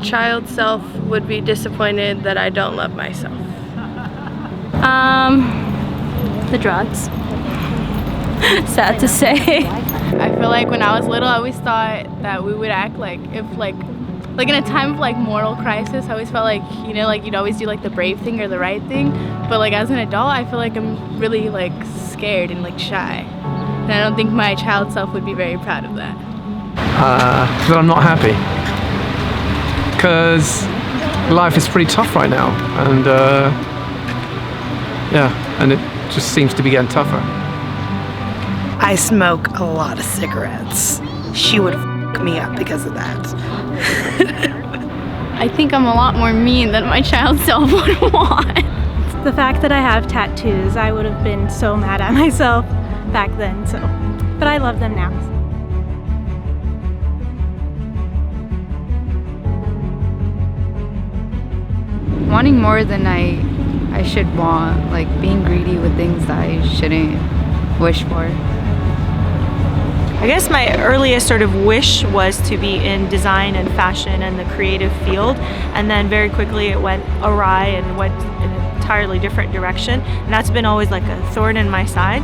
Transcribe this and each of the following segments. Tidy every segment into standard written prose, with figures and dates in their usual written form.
child self would be disappointed that I don't love myself. The drugs. Sad to say. I feel like when I was little, I always thought that we would act like if like in a time of like moral crisis, I always felt like, you know, like you'd always do like the brave thing or the right thing. But like as an adult, I feel like I'm really like scared and like shy. And I don't think my child self would be very proud of that. That I'm not happy. Because life is pretty tough right now. And yeah, and it just seems to be getting tougher. I smoke a lot of cigarettes. She would f me up because of that. I think I'm a lot more mean than my child self would want. The fact that I have tattoos, I would have been so mad at myself back then, so. But I love them now. Wanting more than I should want, like being greedy with things that I shouldn't wish for. I guess my earliest sort of wish was to be in design and fashion and the creative field, and then very quickly it went awry and went in an entirely different direction, and that's been always like a thorn in my side.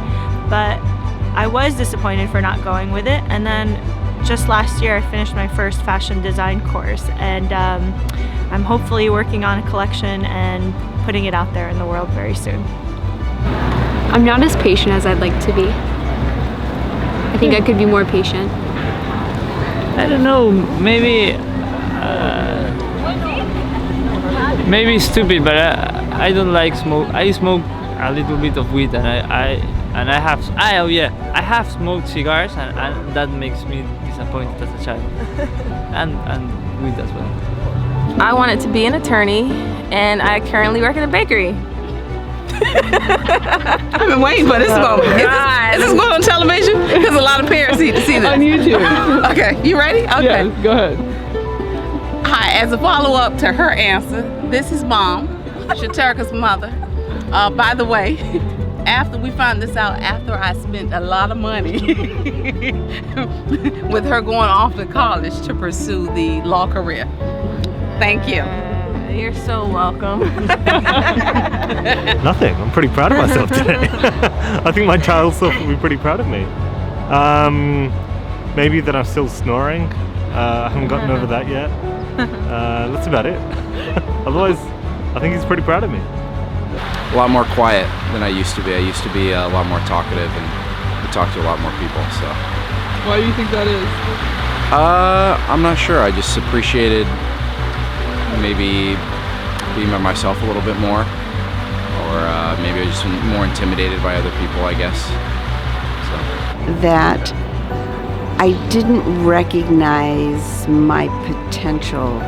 But I was disappointed for not going with it, and then just last year I finished my first fashion design course, and I'm hopefully working on a collection and putting it out there in the world very soon. I'm not as patient as I'd like to be. I think I could be more patient. I don't know, maybe stupid, but I don't like smoke. I smoke a little bit of weed, and I have smoked cigars, and that makes me disappointed as a child, and weed as well. I wanted to be an attorney, and I currently work in a bakery. I've been waiting for this moment. Is this going on television? Because a lot of parents need to see this. On YouTube. Okay, you ready? Okay. Yes, go ahead. Hi, as a follow-up to her answer, this is Mom, Shaterika's mother. By the way, after we found this out, after I spent a lot of money with her going off to college to pursue the law career. Thank you. You're so welcome. Nothing. I'm pretty proud of myself today. I think my child self will be pretty proud of me. Maybe that I'm still snoring. I haven't gotten over that yet. That's about it. Otherwise, I think he's pretty proud of me. A lot more quiet than I used to be. I used to be a lot more talkative and talk to a lot more people. So. Why do you think that is? I'm not sure. I just appreciated maybe being by myself a little bit more, or maybe I was just more intimidated by other people, I guess. So. That I didn't recognize my potential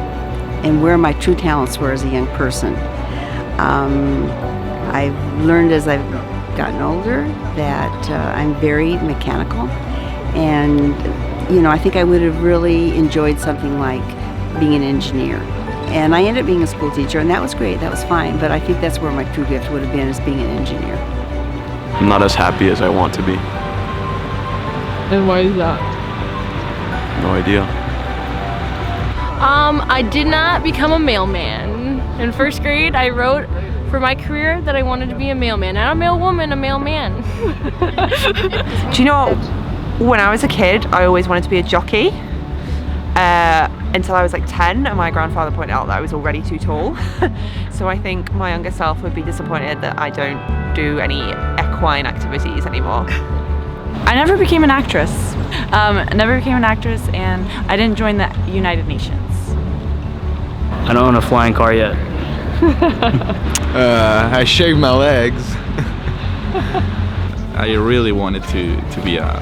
and where my true talents were as a young person. I've learned as I've gotten older that I'm very mechanical, and you know, I think I would have really enjoyed something like being an engineer. And I ended up being a school teacher, and that was great, that was fine, but I think that's where my true gift would have been, as being an engineer. I'm not as happy as I want to be. And why is that? No idea. I did not become a mailman. In first grade, I wrote for my career that I wanted to be a mailman. Not a mail woman, a mailman. Do you know, when I was a kid, I always wanted to be a jockey. Until I was like 10, and my grandfather pointed out that I was already too tall. So I think my younger self would be disappointed that I don't do any equine activities anymore. I never became an actress. And I didn't join the United Nations. I don't own a flying car yet. I shaved my legs. I really wanted to be a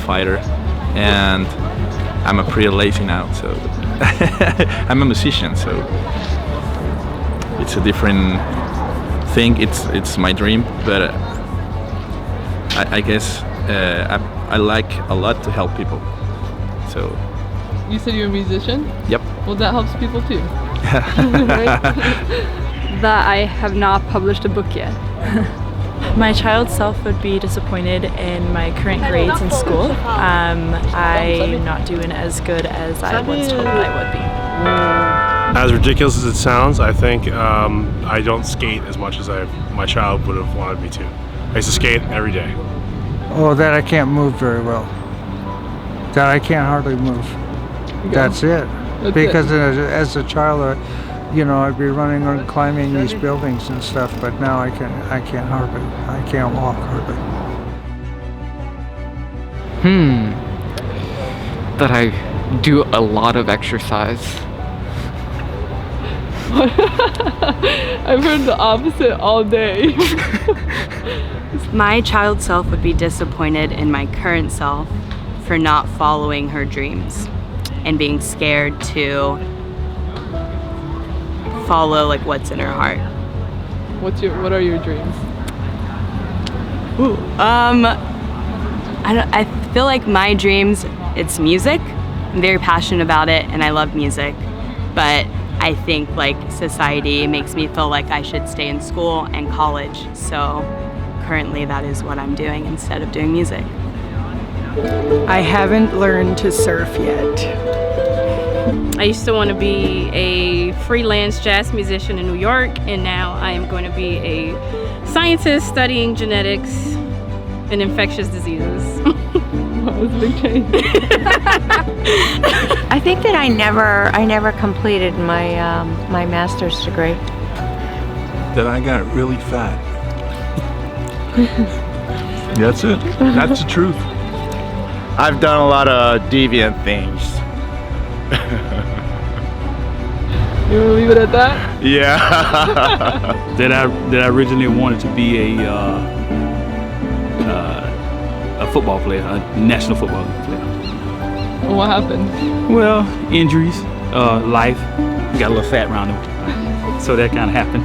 fighter, and I'm a pretty lazy now, so I'm a musician, so it's a different thing. It's my dream, but I guess I like a lot to help people. So. You said you're a musician? Yep. Well, that helps people too. That I have not published a book yet. My child self would be disappointed in my current grades in school. I'm not doing as good as I was told I would be. As ridiculous as it sounds, I think I don't skate as much as my child would have wanted me to. I used to skate every day. Oh, that I can't move very well. That I can't hardly move. That's it. Because as a child, I'd be running and climbing these buildings and stuff, but now I can't hardly. I can't walk hardly. That I do a lot of exercise. I've heard the opposite all day. My child self would be disappointed in my current self for not following her dreams and being scared to follow like what's in her heart. What are your dreams? I feel like my dreams, it's music. I'm very passionate about it and I love music, but I think like society makes me feel like I should stay in school and college. So currently that is what I'm doing instead of doing music. I haven't learned to surf yet. I used to want to be a freelance jazz musician in New York, and now I am going to be a scientist studying genetics and infectious diseases. That was a big change. I think that I never completed my my master's degree. That I got really fat. That's it. That's the truth. I've done a lot of deviant things. You want to leave it at that? Yeah. that I originally wanted to be a football player, a national football player. What happened? Well, injuries, life. Got a little fat around them, so that kind of happened.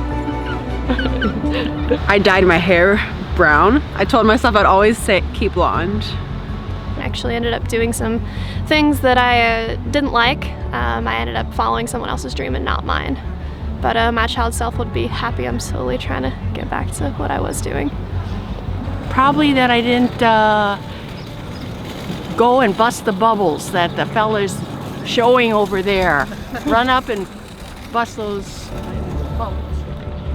I dyed my hair brown. I told myself I'd always keep blonde. Actually ended up doing some things that I didn't like. I ended up following someone else's dream and not mine. But my child self would be happy. I'm slowly trying to get back to what I was doing. Probably that I didn't go and bust the bubbles that the fella's showing over there. Run up and bust those bubbles.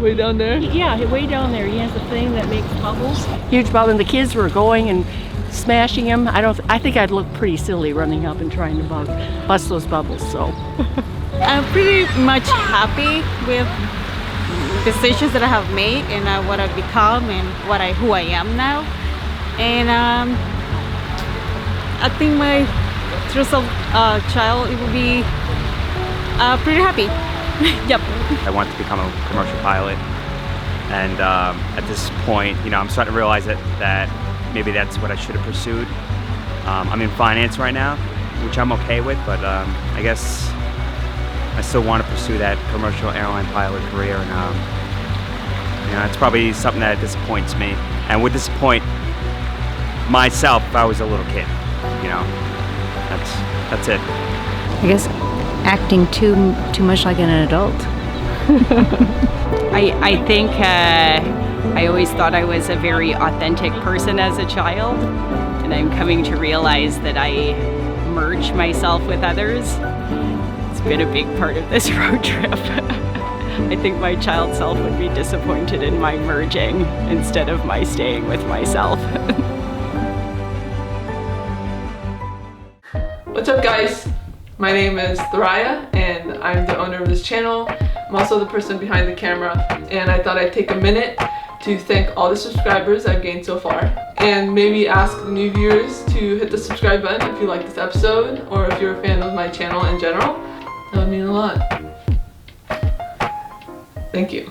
Way down there? Yeah, way down there. He has a thing that makes bubbles. Huge bubble, and the kids were going and smashing him. I think I'd look pretty silly running up and trying to bust those bubbles, so. I'm pretty much happy with decisions that I have made and what I've become and who I am now. And I think my true child will be pretty happy. Yep. I want to become a commercial pilot, and at this point, I'm starting to realize that maybe that's what I should have pursued. I'm in finance right now, which I'm okay with, but I guess I still want to pursue that commercial airline pilot career, and it's probably something that disappoints me, and would disappoint myself if I was a little kid. That's it. I guess acting too much like an adult. I think I always thought I was a very authentic person as a child, and I'm coming to realize that I merge myself with others. It's been a big part of this road trip. I think my child self would be disappointed in my merging instead of my staying with myself. What's up, guys? My name is Thoraya, and I'm the owner of this channel. I'm also the person behind the camera, and I thought I'd take a minute to thank all the subscribers I've gained so far, and maybe ask the new viewers to hit the subscribe button if you like this episode, or if you're a fan of my channel in general. That would mean a lot. Thank you.